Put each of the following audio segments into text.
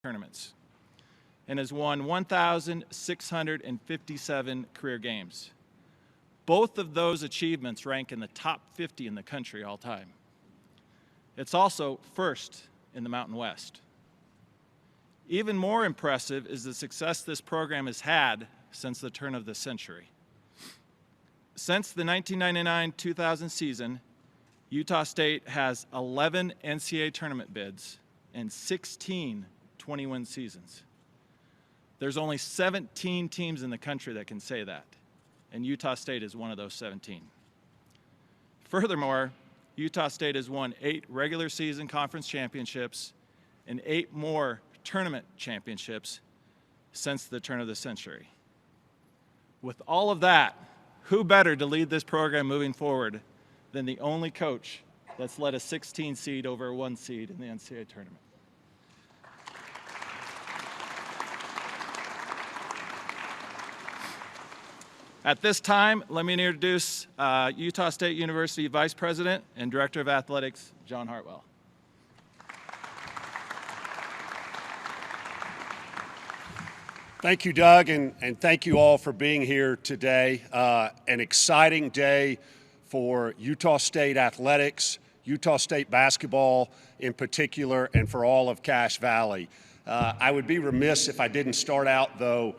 tournaments and has won 1,657 career games. Both of those achievements rank in the top 50 in the country all time. It's also first in the Mountain West. Even more impressive is the success this program has had since the turn of the century. Since the 1999-2000 season, Utah State has 11 NCAA tournament bids and 16 20-win seasons. There's only 17 teams in the country that can say that, and Utah State is one of those 17. Furthermore, Utah State has won 8 regular season conference championships and 8 more tournament championships since the turn of the century. With all of that, who better to lead this program moving forward than the only coach that's led a 16 seed over a 1 seed in the NCAA tournament? At this time, let me introduce Utah State University Vice President and Director of Athletics, John Hartwell. Thank you, Doug, and thank you all for being here today. An exciting day for Utah State athletics, Utah State basketball in particular, and for all of Cache Valley. I would be remiss if I didn't start out, though,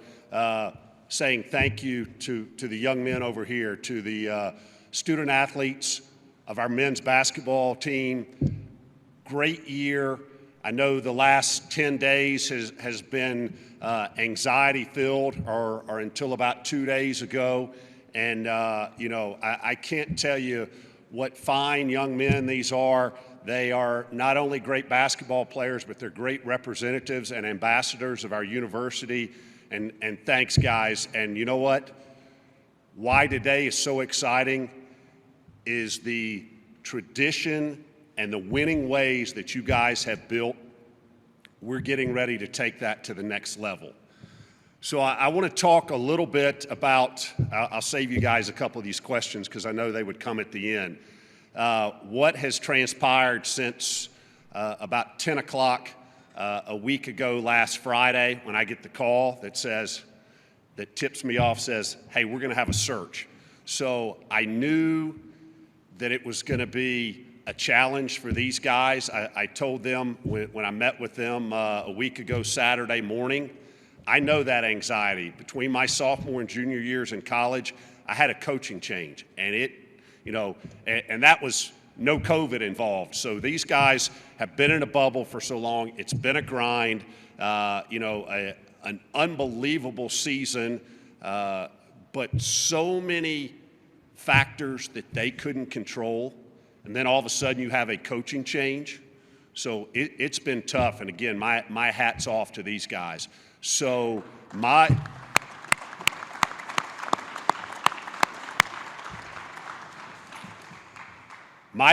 saying thank you to the young men over here, to the student athletes of our men's basketball team. Great year. I know the last 10 days has been anxiety-filled, or until about 2 days ago. And, you know, I can't tell you what fine young men these are. They are not only great basketball players, but they're great representatives and ambassadors of our university. And thanks, guys. And you know what? Why today is so exciting is the tradition and the winning ways that you guys have built. We're getting ready to take that to the next level. So I want to talk a little bit about, I'll save you guys a couple of these questions because I know they would come at the end. What has transpired since about 10 o'clock a week ago last Friday, when I get the call that tips me off, says, hey, we're going to have a search. So I knew that it was going to be a challenge for these guys. I told them when I met with them a week ago Saturday morning, I know that anxiety. Between my sophomore and junior years in college, I had a coaching change, and and that was no COVID involved. So these guys have been in a bubble for so long. It's been a grind, an unbelievable season, but so many factors that they couldn't control. And then all of a sudden you have a coaching change. So it's been tough. And again, my hat's off to these guys. So my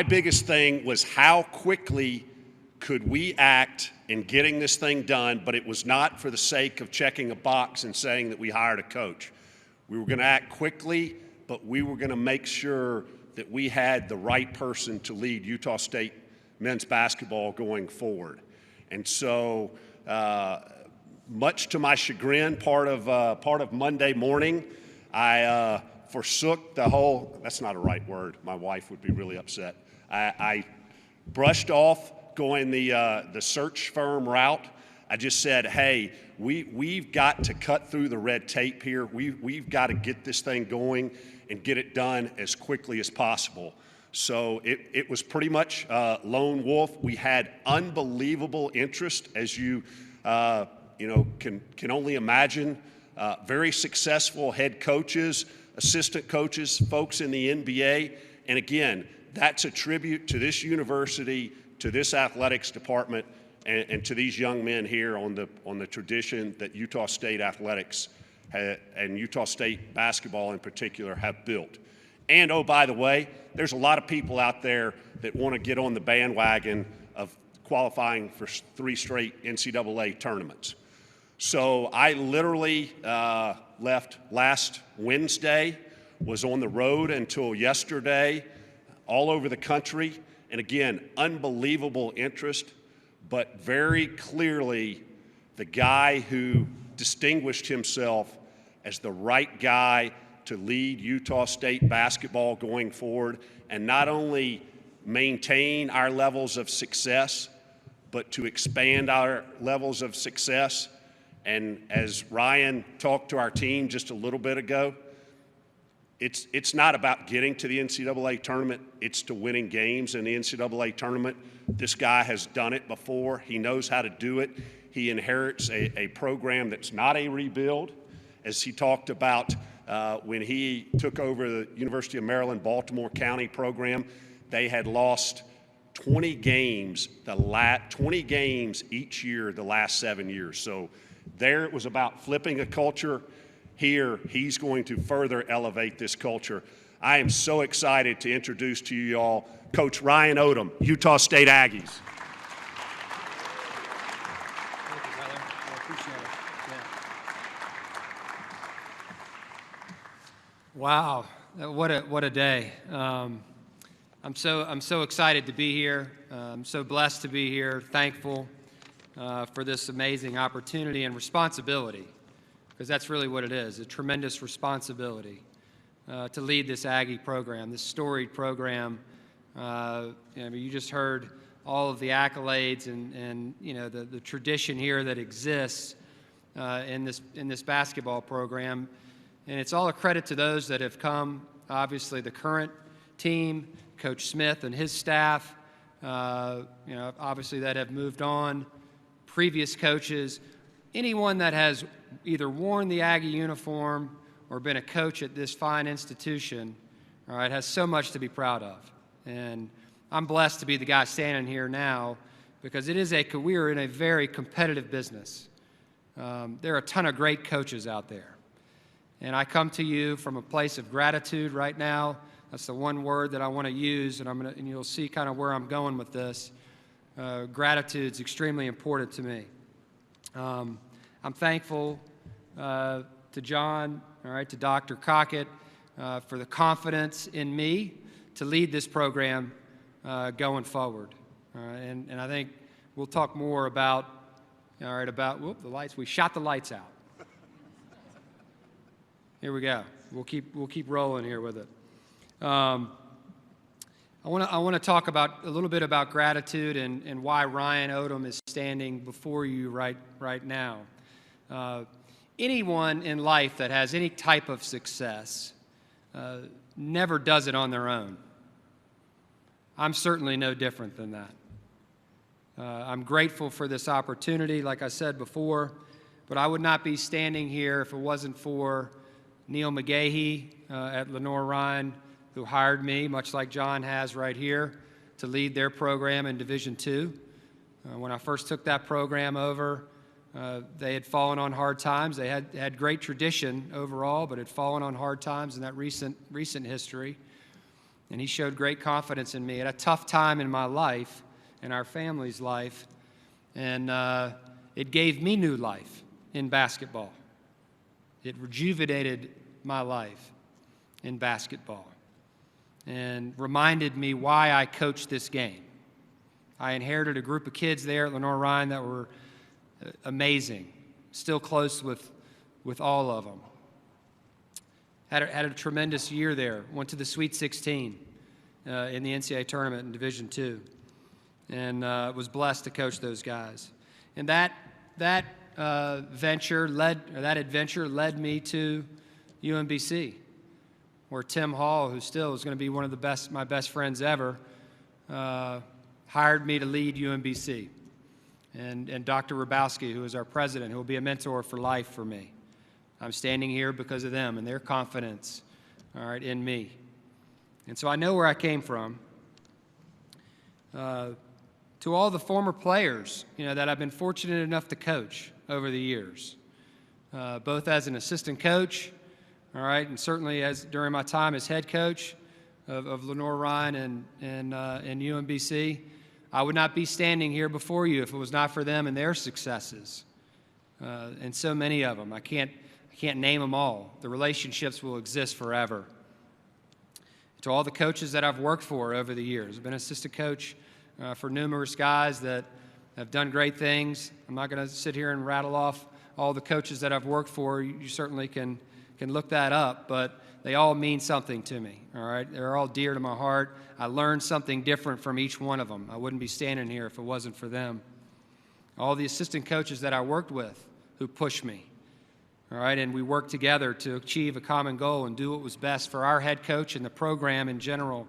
biggest thing was how quickly could we act in getting this thing done, but it was not for the sake of checking a box and saying that we hired a coach. We were going to act quickly, but we were going to make sure that we had the right person to lead Utah State men's basketball going forward. And so, much to my chagrin, part of Monday morning, I forsook the whole, that's not a right word, my wife would be really upset. I brushed off going the search firm route. I just said, hey, we've got to cut through the red tape here. We've got to get this thing going and get it done as quickly as possible. So it was pretty much lone wolf. We had unbelievable interest, as you can only imagine. Very successful head coaches, assistant coaches, folks in the NBA. And again, that's a tribute to this university, to this athletics department, and to these young men here on the tradition that Utah State athletics and Utah State basketball in particular have built. And oh, by the way, there's a lot of people out there that want to get on the bandwagon of qualifying for 3 straight NCAA tournaments. So I literally left last Wednesday, was on the road until yesterday, all over the country. And again, unbelievable interest, but very clearly the guy who distinguished himself as the right guy to lead Utah State basketball going forward, and not only maintain our levels of success, but to expand our levels of success. And as Ryan talked to our team just a little bit ago, it's not about getting to the NCAA tournament, it's to winning games in the NCAA tournament. This guy has done it before. He knows how to do it. He inherits a program that's not a rebuild. As he talked about when he took over the University of Maryland Baltimore County program, they had lost 20 games each year the last 7 years. So there it was about flipping a culture. Here, he's going to further elevate this culture. I am so excited to introduce to you all Coach Ryan Odom, Utah State Aggies. Thank you, brother. I appreciate it. Yeah. Wow, what a day. I'm so excited to be here. I'm so blessed to be here. Thankful for this amazing opportunity and responsibility, because that's really what it is, a tremendous responsibility to lead this Aggie program, this storied program. You just heard all of the accolades and the tradition here that exists in this basketball program, and it's all a credit to those that have come. Obviously, the current team, Coach Smith and his staff, obviously that have moved on. Previous coaches, anyone that has either worn the Aggie uniform or been a coach at this fine institution, all right, has so much to be proud of. And I'm blessed to be the guy standing here now, because we are in a very competitive business. There are a ton of great coaches out there. And I come to you from a place of gratitude right now. That's the one word that I want to use, and you'll see kind of where I'm going with this. Gratitude is extremely important to me. I'm thankful to John, all right, to Dr. Cockett for the confidence in me to lead this program going forward. And I think we'll talk more about the lights. We shot the lights out. Here we go. We'll keep rolling here with it. I want to talk a little bit about gratitude and why Ryan Odom is standing before you right now. Anyone in life that has any type of success never does it on their own. I'm certainly no different than that. I'm grateful for this opportunity, like I said before, but I would not be standing here if it wasn't for Neil McGahee at Lenoir-Rhyne, who hired me, much like John has right here, to lead their program in Division II. When I first took that program over, they had fallen on hard times. They had great tradition overall, but had fallen on hard times in that recent history. And he showed great confidence in me at a tough time in my life, in our family's life, and it gave me new life in basketball. It rejuvenated my life in basketball and reminded me why I coached this game. I inherited a group of kids there at Lenoir-Rhyne that were amazing, still close with all of them. Had a tremendous year there, went to the Sweet 16 in the NCAA tournament in Division II, and was blessed to coach those guys. And that adventure led me to UMBC, where Tim Hall, who still is going to be one of my best friends ever, hired me to lead UMBC. And Dr. Rabowski, who is our president, who will be a mentor for life for me. I'm standing here because of them and their confidence, all right, in me. And so I know where I came from. To all the former players, that I've been fortunate enough to coach over the years, both as an assistant coach, all right, and certainly during my time as head coach of Lenoir-Rhyne and UMBC, I would not be standing here before you if it was not for them and their successes, and so many of them. I can't name them all. The relationships will exist forever. To all the coaches that I've worked for over the years, I've been assistant coach for numerous guys that have done great things. I'm not going to sit here and rattle off all the coaches that I've worked for. You certainly can look that up, but they all mean something to me, all right? They're all dear to my heart. I learned something different from each one of them. I wouldn't be standing here if it wasn't for them. All the assistant coaches that I worked with who pushed me, all right? And we worked together to achieve a common goal and do what was best for our head coach and the program in general.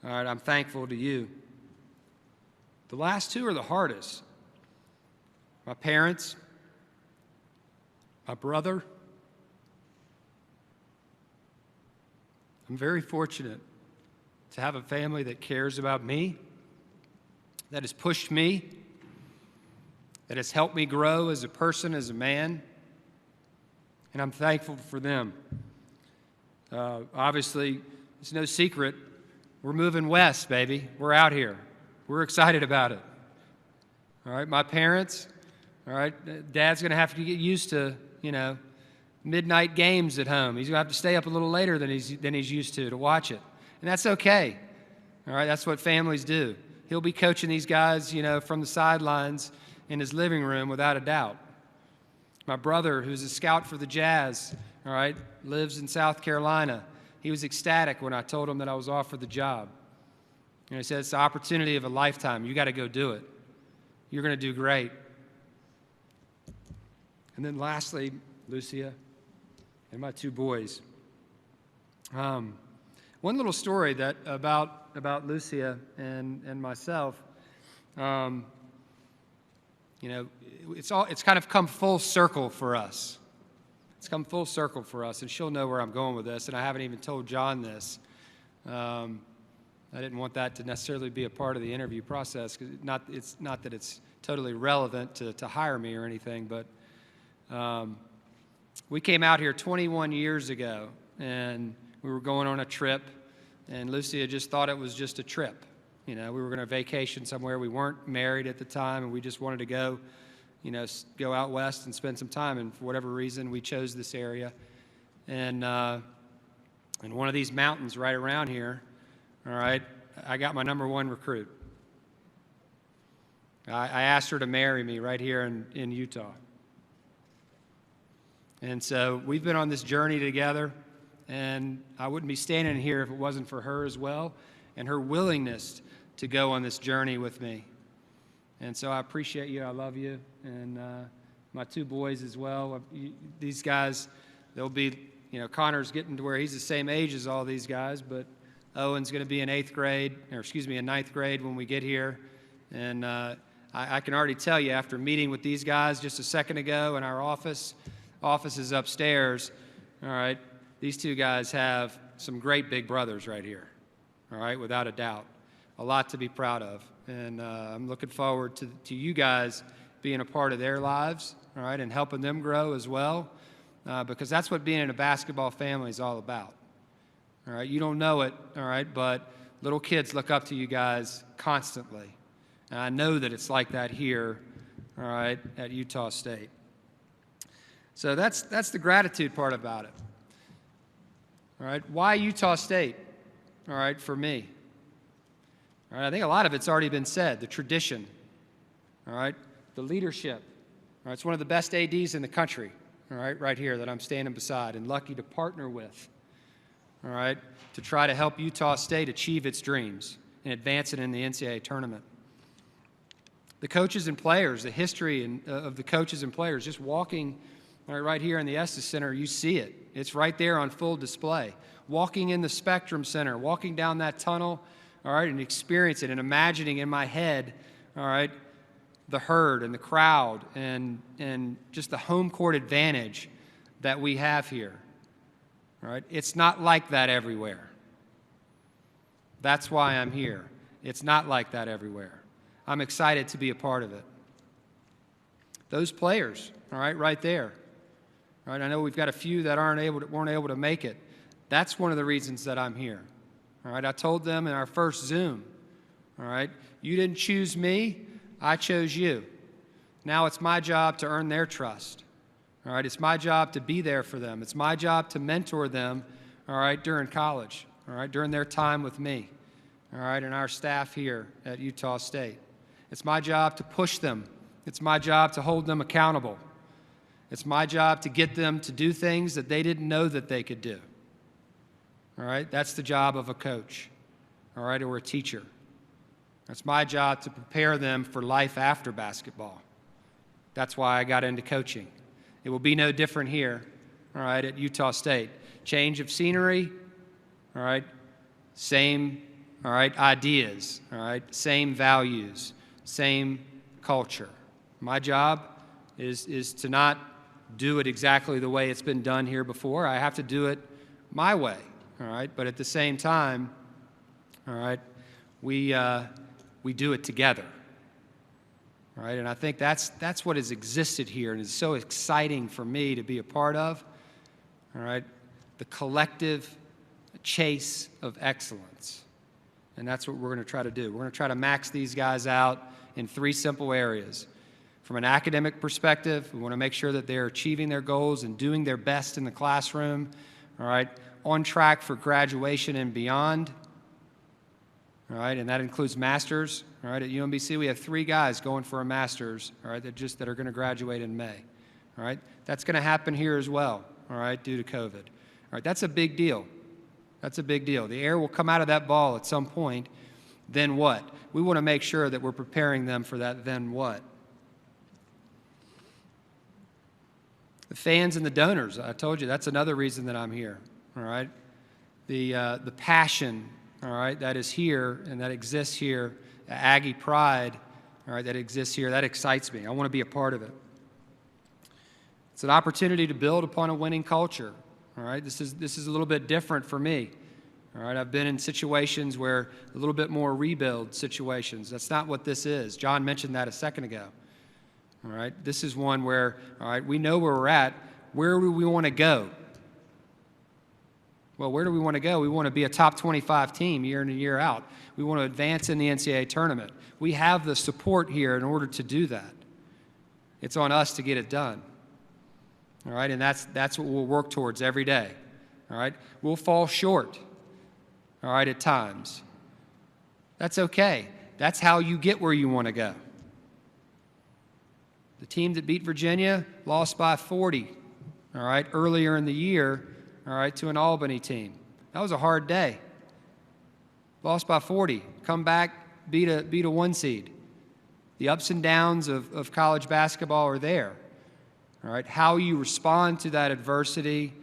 All right, I'm thankful to you. The last two are the hardest. My parents, my brother. I'm very fortunate to have a family that cares about me, that has pushed me, that has helped me grow as a person, as a man, and I'm thankful for them. Obviously, it's no secret, we're moving west, baby. We're out here. We're excited about it. All right, my parents, all right, Dad's going to have to get used to, midnight games at home. He's going to have to stay up a little later than he's used to watch it. And that's okay. All right, that's what families do. He'll be coaching these guys, from the sidelines in his living room without a doubt. My brother, who's a scout for the Jazz, all right, lives in South Carolina. He was ecstatic when I told him that I was offered the job. He said, it's the opportunity of a lifetime. You got to go do it. You're going to do great. And then lastly, Lucia and my two boys. One little story about Lucia and myself. It's kind of come full circle for us. It's come full circle for us, and she'll know where I'm going with this, and I haven't even told John this. I didn't want that to necessarily be a part of the interview process, because it's not that it's totally relevant to hire me or anything, but we came out here 21 years ago, and we were going on a trip, and Lucia just thought it was just a trip. We were going to vacation somewhere. We weren't married at the time, and we just wanted to go out west and spend some time, and for whatever reason, we chose this area. And one of these mountains right around here, all right, I got my #1 recruit. I asked her to marry me right here in Utah. And so we've been on this journey together, and I wouldn't be standing here if it wasn't for her as well, and her willingness to go on this journey with me. And so I appreciate you. I love you. And my two boys as well. These guys, they'll be, Connor's getting to where he's the same age as all these guys, but Owen's going to be in ninth grade when we get here. And I can already tell you, after meeting with these guys just a second ago in our office is upstairs, all right, these two guys have some great big brothers right here, all right, without a doubt. A lot to be proud of. And I'm looking forward to you guys being a part of their lives, all right, and helping them grow as well, because that's what being in a basketball family is all about. All right, you don't know it, all right, but little kids look up to you guys constantly. And I know that it's like that here, all right, at Utah State. So that's the gratitude part about it. All right, why Utah State, all right, for me? All right, I think a lot of it's already been said. The tradition, all right, the leadership. All right, it's one of the best ADs in the country, all right here that I'm standing beside and lucky to partner with, all right, to try to help Utah State achieve its dreams and advance it in the NCAA tournament. The coaches and players, the history of the coaches and players, just walking right here in the Estes Center, you see it. It's right there on full display. Walking in the Spectrum Center, walking down that tunnel, all right, and experience it and imagining in my head, all right, the herd and the crowd and just the home court advantage that we have here, all right? It's not like that everywhere. That's why I'm here. It's not like that everywhere. I'm excited to be a part of it. Those players, all right, right there, all right, I know we've got a few that weren't able to make it. That's one of the reasons that I'm here. All right, I told them in our first Zoom, all right, you didn't choose me, I chose you. Now it's my job to earn their trust. All right, it's my job to be there for them. It's my job to mentor them, all right, during college, all right, during their time with me, all right, and our staff here at Utah State. It's my job to push them. It's my job to hold them accountable. It's my job to get them to do things that they didn't know that they could do. All right? That's the job of a coach, all right, or a teacher. That's my job to prepare them for life after basketball. That's why I got into coaching. It will be no different here, all right, at Utah State. Change of scenery, all right, same, all right, ideas, all right, same values, same culture. My job is to not do it exactly the way it's been done here before. I have to do it my way, all right, but at the same time, all right, we do it together. All right, and I think that's what has existed here and is so exciting for me to be a part of. All right, the collective chase of excellence. And that's what we're going to try to do. We're going to try to max these guys out in 3 simple areas. From an academic perspective, we want to make sure that they're achieving their goals and doing their best in the classroom. All right, on track for graduation and beyond. All right, and that includes masters. All right, at UMBC we have 3 guys going for a master's. All right, that are going to graduate in May. All right, that's going to happen here as well. All right, due to COVID. All right, that's a big deal. That's a big deal. The air will come out of that ball at some point. Then what? We want to make sure that we're preparing them for that then what. The fans and the donors. I told you that's another reason that I'm here. All right, the passion. All right, that is here and that exists here, the Aggie pride, all right, that exists here, that excites me. I want to be a part of it. It's an opportunity to build upon a winning culture. All right, this is a little bit different for me. All right, I've been in situations where a little bit more rebuild situations. That's not what this is. John mentioned that a second ago. All right, this is one where, all right, we know where we're at. Where do we want to go? Well, where do we want to go? We want to be a top 25 team year in and year out. We want to advance in the NCAA tournament. We have the support here in order to do that. It's on us to get it done. All right, and that's what we'll work towards every day. All right, we'll fall short, all right, at times. That's okay. That's how you get where you want to go. The team that beat Virginia lost by 40, all right, earlier in the year, all right, to an Albany team. That was a hard day. Lost by 40. Come back, beat a 1 seed. The ups and downs of college basketball are there. All right, how you respond to that adversity,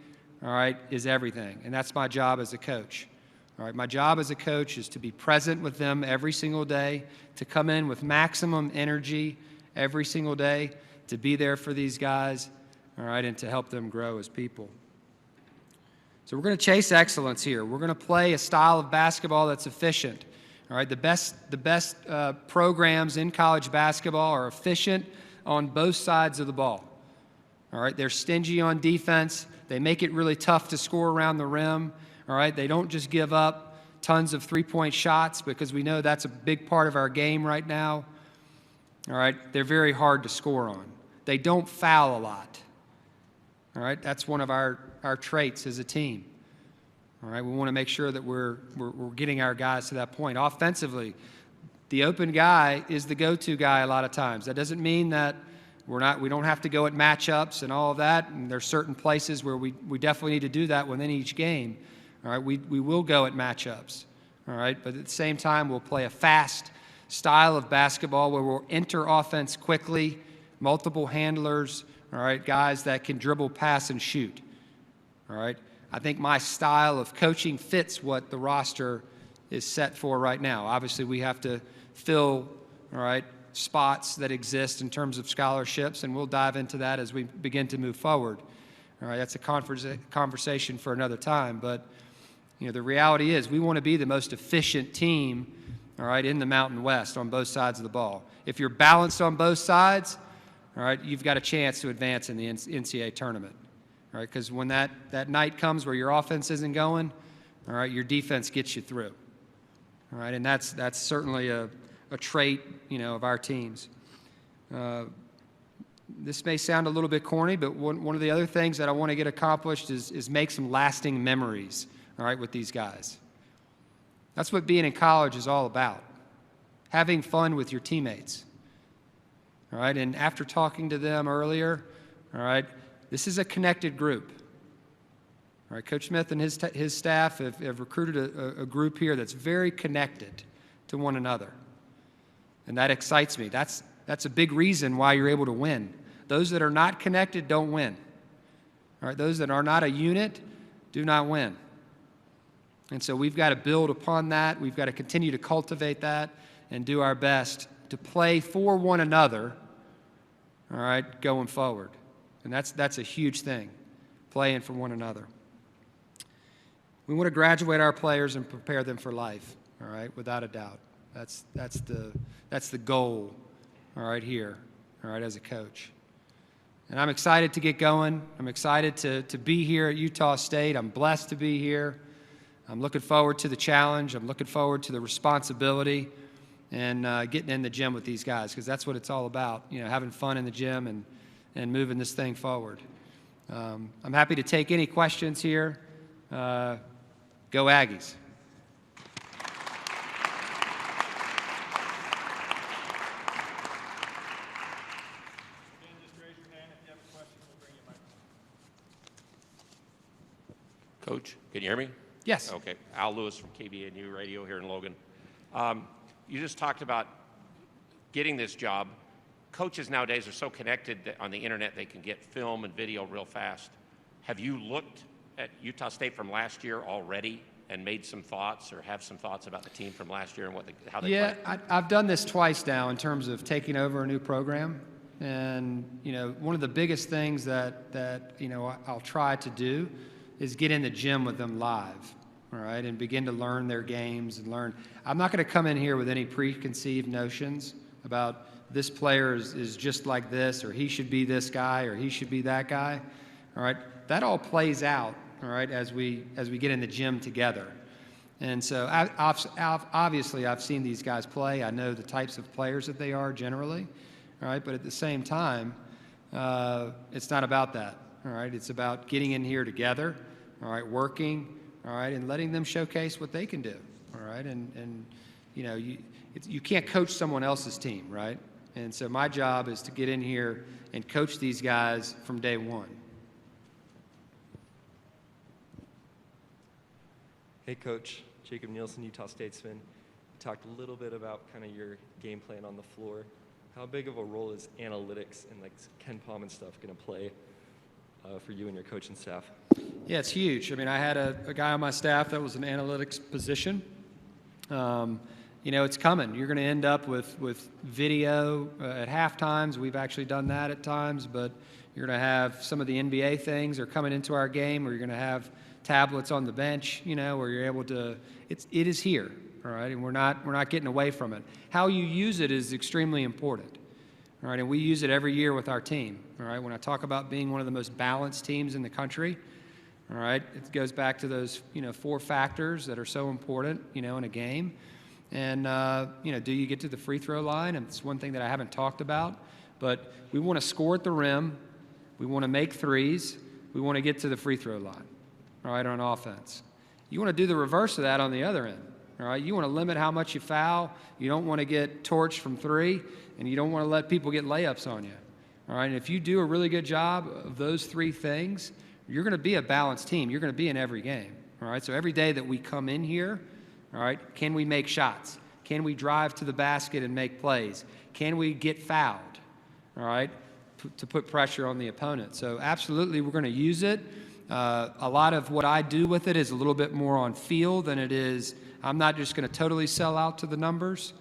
all right, is everything. And that's my job as a coach. All right, my job as a coach is to be present with them every single day, to come in with maximum energy every single day, to be there for these guys, all right, and to help them grow as people. So we're going to chase excellence here. We're going to play a style of basketball that's efficient. All right, the best programs in college basketball are efficient on both sides of the ball. All right, they're stingy on defense. They make it really tough to score around the rim. All right, they don't just give up tons of three-point shots because we know that's a big part of our game right now. All right, they're very hard to score on. They don't foul a lot. All right, that's one of our traits as a team. All right, we want to make sure that we're getting our guys to that point. Offensively, the open guy is the go-to guy a lot of times. That doesn't mean that we don't have to go at matchups and all of that, and there's certain places where we definitely need to do that within each game. All right, we will go at matchups. All right, but at the same time, we'll play a fast style of basketball where we'll enter offense quickly, multiple handlers, all right, guys that can dribble, pass, and shoot. All right, I think my style of coaching fits what the roster is set for right now. Obviously, we have to fill, all right, spots that exist in terms of scholarships, and we'll dive into that as we begin to move forward. All right, that's a conversation for another time, but you know, the reality is we want to be the most efficient team, all right, in the Mountain West on both sides of the ball. If you're balanced on both sides, all right, you've got a chance to advance in the NCAA tournament. All right, because when that night comes where your offense isn't going, all right, your defense gets you through. All right, and that's certainly a trait, you know, of our teams. This may sound a little bit corny, but one of the other things that I want to get accomplished is make some lasting memories, all right, with these guys. That's what being in college is all about. having fun with your teammates. All right, and after talking to them earlier, all right, this is a connected group. All right, Coach Smith and his staff have recruited a group here that's very connected to one another. And that excites me. That's a big reason why you're able to win. Those that are not connected don't win. All right, those that are not a unit do not win. And so we've got to build upon that. We've got to continue to cultivate that and do our best to play for one another, all right, going forward. And that's a huge thing, playing for one another. We want to graduate our players and prepare them for life, all right, without a doubt. That's the goal, all right, here, all right, as a coach. And I'm excited to get going. I'm excited to be here at Utah State. I'm blessed to be here. I'm looking forward to the challenge. I'm looking forward to the responsibility and getting in the gym with these guys, because that's what it's all about, you know, having fun in the gym and moving this thing forward. I'm happy to take any questions here. Go Aggies. Coach, can you hear me? Yes. Okay. Al Lewis from KBNU Radio here in Logan. You just talked about getting this job. Coaches nowadays are so connected that on the internet they can get film and video real fast. Have you looked at Utah State from last year already and made some thoughts or have some thoughts about the team from last year and how they Yeah, play? I've done this twice now in terms of taking over a new program. And, you know, one of the biggest things that you know, I'll try to do is get in the gym with them live, all right, and begin to learn their games and learn. I'm not going to come in here with any preconceived notions about this player is just like this, or he should be this guy, or he should be that guy, all right? That all plays out, all right, as we get in the gym together. And so obviously I've seen these guys play. I know the types of players that they are generally, all right, but at the same time, it's not about that. All right, it's about getting in here together, all right, working, all right, and letting them showcase what they can do, all right, and you know, you can't coach someone else's team, right? And so my job is to get in here and coach these guys from day one. Hey, Coach. Jacob Nielsen, Utah Statesman. You talked a little bit about kind of your game plan on the floor. How big of a role is analytics and like Ken Palm and stuff going to play for you and your coaching staff? Yeah, it's huge. I mean, I had a guy on my staff that was an analytics position. You know, it's coming. You're going to end up with video at half times. We've actually done that at times, but you're going to have some of the NBA things are coming into our game, where you're going to have tablets on the bench, you know, where you're able to, it is here, all right, and we're not getting away from it. How you use it is extremely important. All right, and we use it every year with our team. All right, when I talk about being one of the most balanced teams in the country, all right, it goes back to those, you know, 4 factors that are so important, you know, in a game. And, you know, do you get to the free throw line? And it's one thing that I haven't talked about, but we want to score at the rim. We want to make threes. We want to get to the free throw line, all right, on offense. You want to do the reverse of that on the other end. All right, you want to limit how much you foul. You don't want to get torched from 3, and you don't want to let people get layups on you. All right, and if you do a really good job of those 3 things, you're going to be a balanced team. You're going to be in every game. All right, so every day that we come in here, all right, can we make shots? Can we drive to the basket and make plays? Can we get fouled? All right, to put pressure on the opponent. So absolutely, we're going to use it. A lot of what I do with it is a little bit more on feel than it is. I'm not just going to totally sell out to the numbers,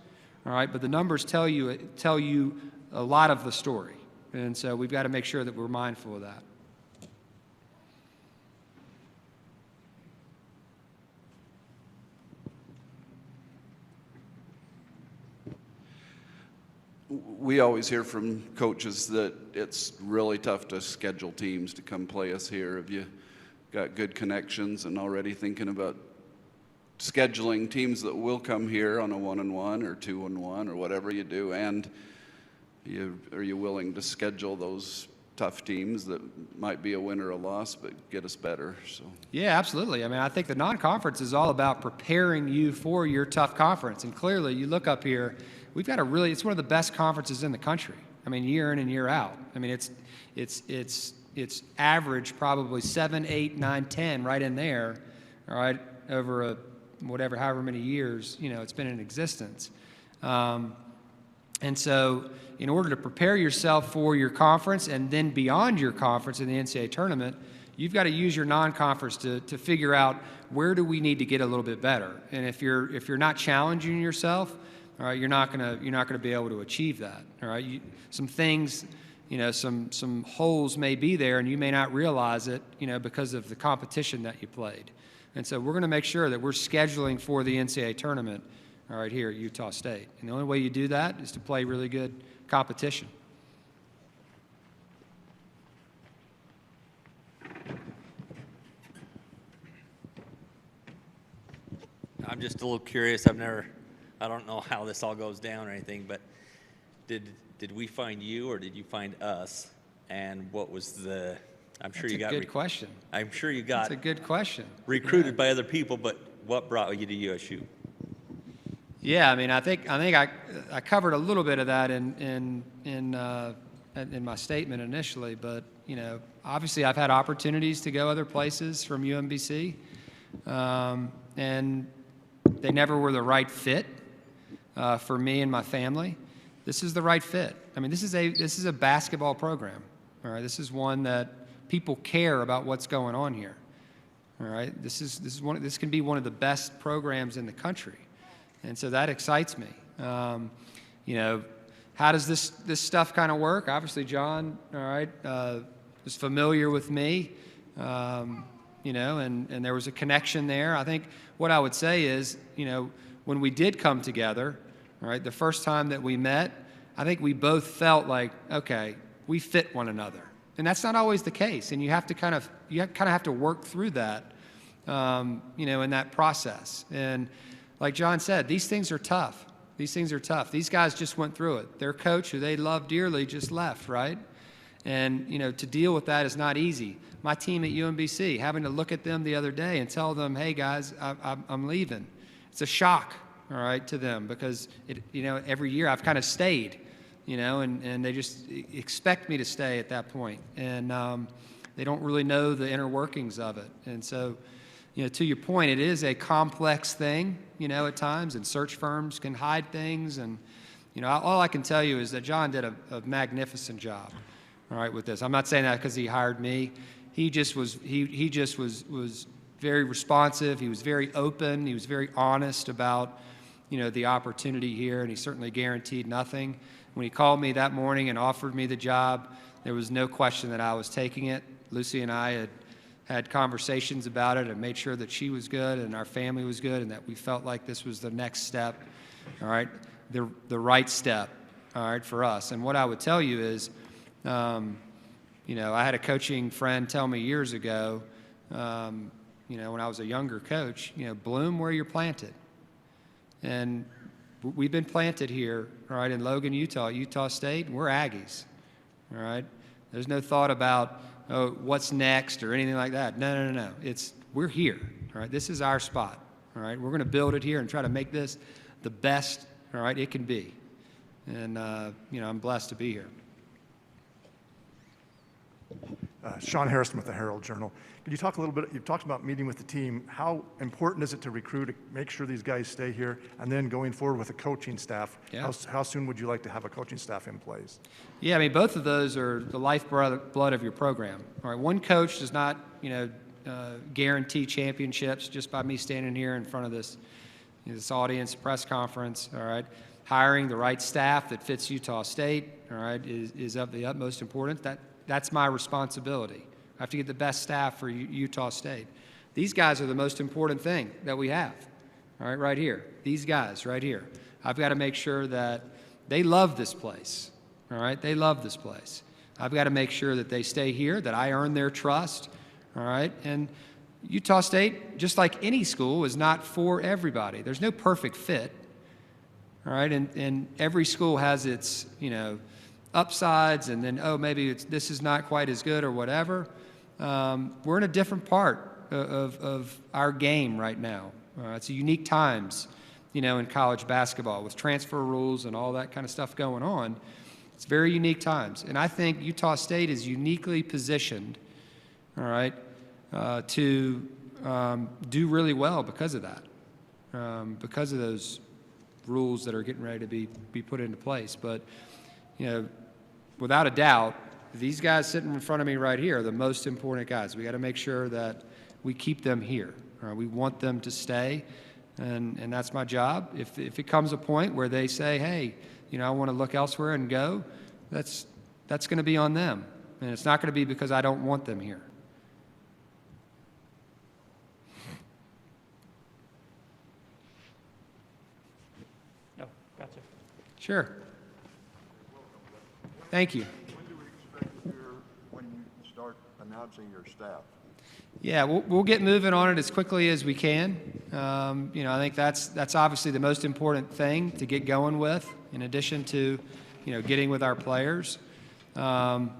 all right, but the numbers tell you a lot of the story. And so we've got to make sure that we're mindful of that. We always hear from coaches that it's really tough to schedule teams to come play us here. Have you got good connections and already thinking about scheduling teams that will come here on a 1-on-1 or 2-on-1 or whatever you do? And are you willing to schedule those tough teams that might be a win or a loss but get us better? So yeah, absolutely. I mean, I think the non-conference is all about preparing you for your tough conference. And clearly, you look up here, we've got it's one of the best conferences in the country. I mean, year in and year out. I mean, it's average probably 7, 8, 9, 10 right in there, all right, over however many years, it's been in existence. And so in order to prepare yourself for your conference and then beyond your conference in the NCAA tournament, you've got to use your non-conference to figure out where do we need to get a little bit better. And if you're not challenging yourself, all right, you're not gonna be able to achieve that. All right, some things, some holes may be there, and you may not realize it, because of the competition that you played. And so we're going to make sure that we're scheduling for the NCAA tournament, all right, here at Utah State. And the only way you do that is to play really good competition. I'm just a little curious. I don't know how this all goes down or anything, but did we find you or did you find us? And what was I'm sure you got. That's a good question. I'm sure you got. That's a good question. Recruited by other people, but what brought you to USU? Yeah, I mean, I think I covered a little bit of that in my statement initially, but obviously I've had opportunities to go other places from UMBC, and they never were the right fit for me and my family. This is the right fit. I mean, this is a basketball program. All right, this is one that people care about what's going on here. All right, this can be one of the best programs in the country, and so that excites me. How does this stuff kind of work? Obviously, John, all right, is familiar with me, and there was a connection there. I think what I would say is, when we did come together, all right, the first time that we met, I think we both felt like, okay, we fit one another, and that's not always the case, and you kind of have to work through that, in that process. And like John said, these things are tough. These guys just went through it. Their coach, who they love dearly, just left, right? And, to deal with that is not easy. My team at UMBC, having to look at them the other day and tell them, hey, guys, I'm leaving. It's a shock, all right, to them because, every year I've kind of stayed, and they just expect me to stay at that point. And they don't really know the inner workings of it. And so, to your point, it is a complex thing, at times, and search firms can hide things. And, all I can tell you is that John did a magnificent job, all right, with this. I'm not saying that because he hired me. He just was very responsive. He was very open. He was very honest about, the opportunity here, and he certainly guaranteed nothing. When he called me that morning and offered me the job, there was no question that I was taking it. Lucy and I had conversations about it and made sure that she was good and our family was good and that we felt like this was the next step, all right, the right step, all right, for us. And what I would tell you is, I had a coaching friend tell me years ago, when I was a younger coach, bloom where you're planted. And we've been planted here, all right, in Logan, Utah State, and we're Aggies, all right? There's no thought about, oh, what's next or anything like that. No. We're here, all right? This is our spot, all right? We're going to build it here and try to make this the best, all right, it can be. And, I'm blessed to be here. Sean Harrison with the Herald-Journal. Could you talk a little bit, you've talked about meeting with the team. How important is it to recruit, to make sure these guys stay here, and then going forward with a coaching staff? Yeah. How soon would you like to have a coaching staff in place? Yeah, I mean, both of those are the lifeblood of your program. All right, one coach does not, guarantee championships just by me standing here in front of this audience, press conference, all right? Hiring the right staff that fits Utah State, all right, is of the utmost importance. That's my responsibility. I have to get the best staff for Utah State. These guys are the most important thing that we have, all right, right here. These guys right here. I've got to make sure that they love this place, all right? They love this place. I've got to make sure that they stay here, that I earn their trust, all right? And Utah State, just like any school, is not for everybody. There's no perfect fit, all right? And every school has its, upsides, and then, maybe this is not quite as good or whatever. We're in a different part of our game right now. It's a unique times in college basketball with transfer rules and all that kind of stuff going on. It's very unique times. And I think Utah State is uniquely positioned, all right, to do really well because of that, because of those rules that are getting ready to be put into place. But, without a doubt, these guys sitting in front of me right here are the most important guys. We got to make sure that we keep them here. We want them to stay, and that's my job. If it comes a point where they say, hey, I want to look elsewhere and go, that's going to be on them. And it's not going to be because I don't want them here. No, gotcha. Sure. Thank you. When do we expect to hear when you start announcing your staff? Yeah, we'll get moving on it as quickly as we can. I think that's obviously the most important thing to get going with, in addition to, getting with our players. Obviously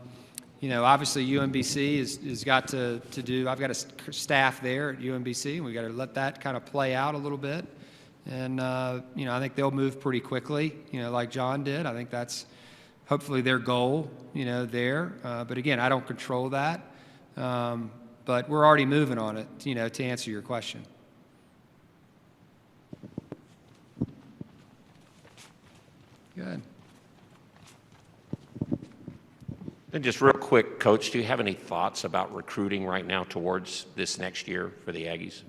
UMBC has got to do. I've got a staff there at UMBC, and we got to let that kind of play out a little bit. And I think they'll move pretty quickly. Like John did. I think that's hopefully their goal. There. But again, I don't control that. But we're already moving on it, to answer your question. Good. Then just real quick, Coach, do you have any thoughts about recruiting right now towards this next year for the Aggies?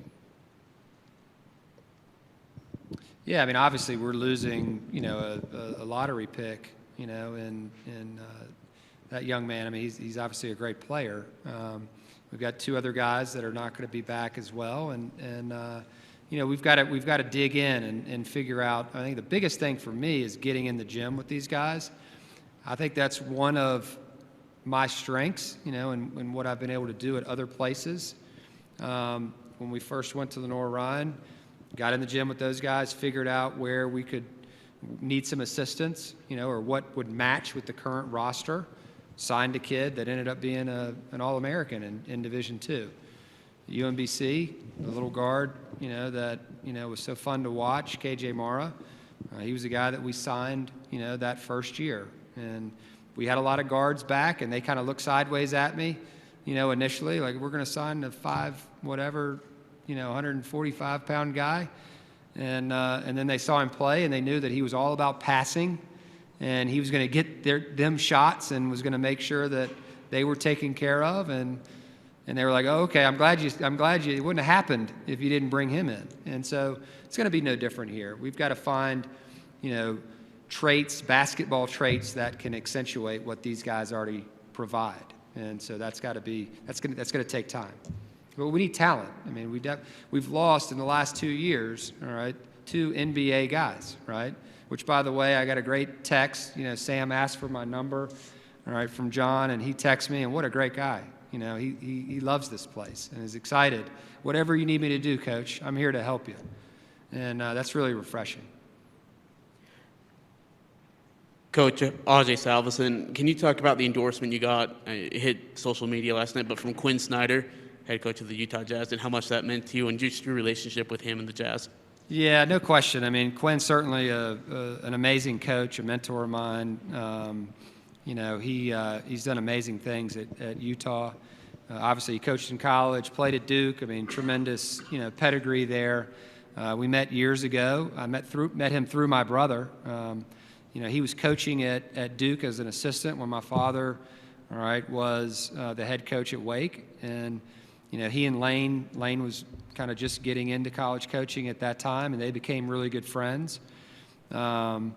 Yeah, obviously we're losing, a lottery pick, in that young man. He's obviously a great player. We've got two other guys that are not going to be back as well, and we've got to dig in and figure out. I think the biggest thing for me is getting in the gym with these guys. I think that's one of my strengths, and what I've been able to do at other places. When we first went to Lenore Ryan, got in the gym with those guys, figured out where we could need some assistance, or what would match with the current roster. Signed a kid that ended up being an All-American in Division II. UMBC, the little guard, that, was so fun to watch, KJ Mara. He was a guy that we signed, that first year. And we had a lot of guards back, and they kind of looked sideways at me, initially, like, we're going to sign a 145-pound guy. And then they saw him play, and they knew that he was all about passing. And he was going to get them shots and was going to make sure that they were taken care of. And they were like, oh, okay, I'm glad it wouldn't have happened if you didn't bring him in. And so it's going to be no different here. We've got to find, traits, basketball traits that can accentuate what these guys already provide. And so that's going to take time. But we need talent. We've lost in the last 2 years, all right, 2 NBA guys, right? Which, by the way, I got a great text. Sam asked for my number, all right, from John, and he texted me, and what a great guy. He loves this place and is excited. Whatever you need me to do, Coach, I'm here to help you. And that's really refreshing. Coach Ajay Salveson, can you talk about the endorsement you got? It hit social media last night, but from Quinn Snyder, head coach of the Utah Jazz, and how much that meant to you and just your relationship with him and the Jazz? Yeah, no question. Quinn's certainly an amazing coach, a mentor of mine. He's done amazing things at Utah. Obviously, he coached in college, played at Duke. Tremendous, pedigree there. We met years ago. I met him through my brother. He was coaching at Duke as an assistant when my father, all right, was the head coach at Wake. And he and Lane was kind of just getting into college coaching at that time, and they became really good friends. I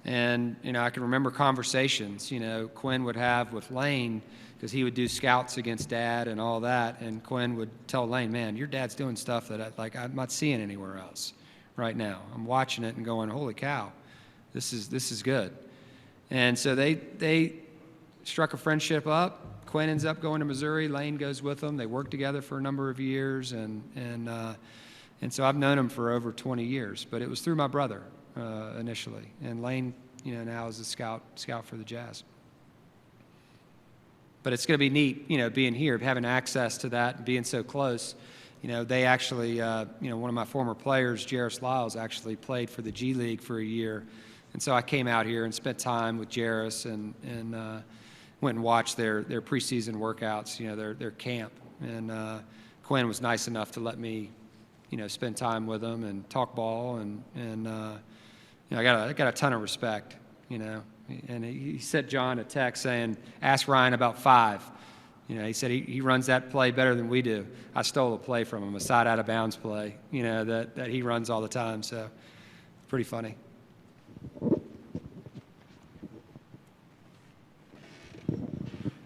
can remember conversations, Quinn would have with Lane, because he would do scouts against Dad and all that, and Quinn would tell Lane, man, your dad's doing stuff that I'm not seeing anywhere else right now. I'm watching it and going, holy cow, this is good. And so they struck a friendship up. Quinn ends up going to Missouri. Lane goes with them. They work together for a number of years, and so I've known him for over 20 years. But it was through my brother initially, and Lane, now is a scout for the Jazz. But it's going to be neat, being here, having access to that, and being so close, they actually, one of my former players, Jairus Lyles, actually played for the G League for a year. And so I came out here and spent time with Jairus and went and watched their preseason workouts, their camp. And Quinn was nice enough to let me, spend time with them and talk ball. And I got a ton of respect, And he sent John a text saying, ask Ryan about 5. He said he runs that play better than we do. I stole a play from him, a side out of bounds play, that he runs all the time. So pretty funny.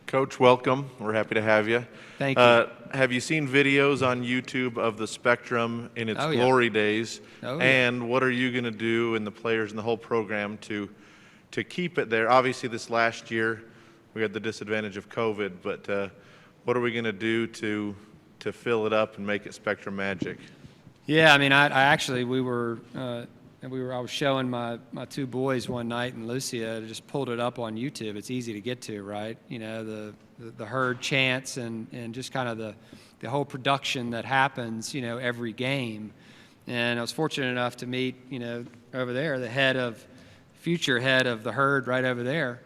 Coach, welcome. We're happy to have you. Thank you. Have you seen videos on YouTube of the Spectrum in its Oh, yeah. glory days? Oh, yeah. And what are you going to do, and the players and the whole program, to keep it there? Obviously, this last year we had the disadvantage of COVID, but what are we going to do to fill it up and make it Spectrum magic? Yeah, I mean, I actually I was showing my 2 boys one night, and Lucia just pulled it up on YouTube. It's easy to get to, right? The herd chants and just kind of the whole production that happens, every game. And I was fortunate enough to meet, over there, the future head of the herd right over there.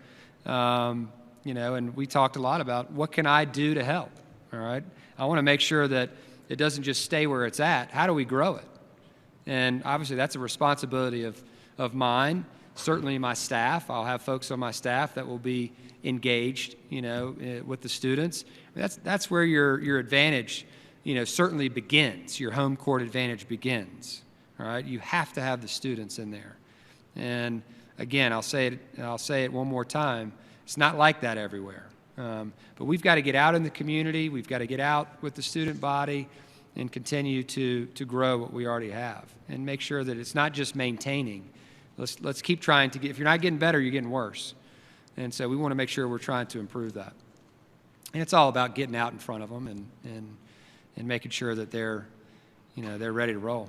And we talked a lot about what can I do to help, all right? I want to make sure that it doesn't just stay where it's at. How do we grow it? And obviously that's a responsibility of mine, certainly my staff. I'll have folks on my staff that will be engaged, with the students. That's where your advantage, certainly begins. Your home court advantage begins, all right? You have to have the students in there. And again, I'll say it one more time. It's not like that everywhere. But we've got to get out in the community. We've got to get out with the student body and continue to grow what we already have and make sure that it's not just maintaining. Let's keep trying to get, if you're not getting better, you're getting worse. And so we want to make sure we're trying to improve that. And it's all about getting out in front of them and making sure that they're ready to roll.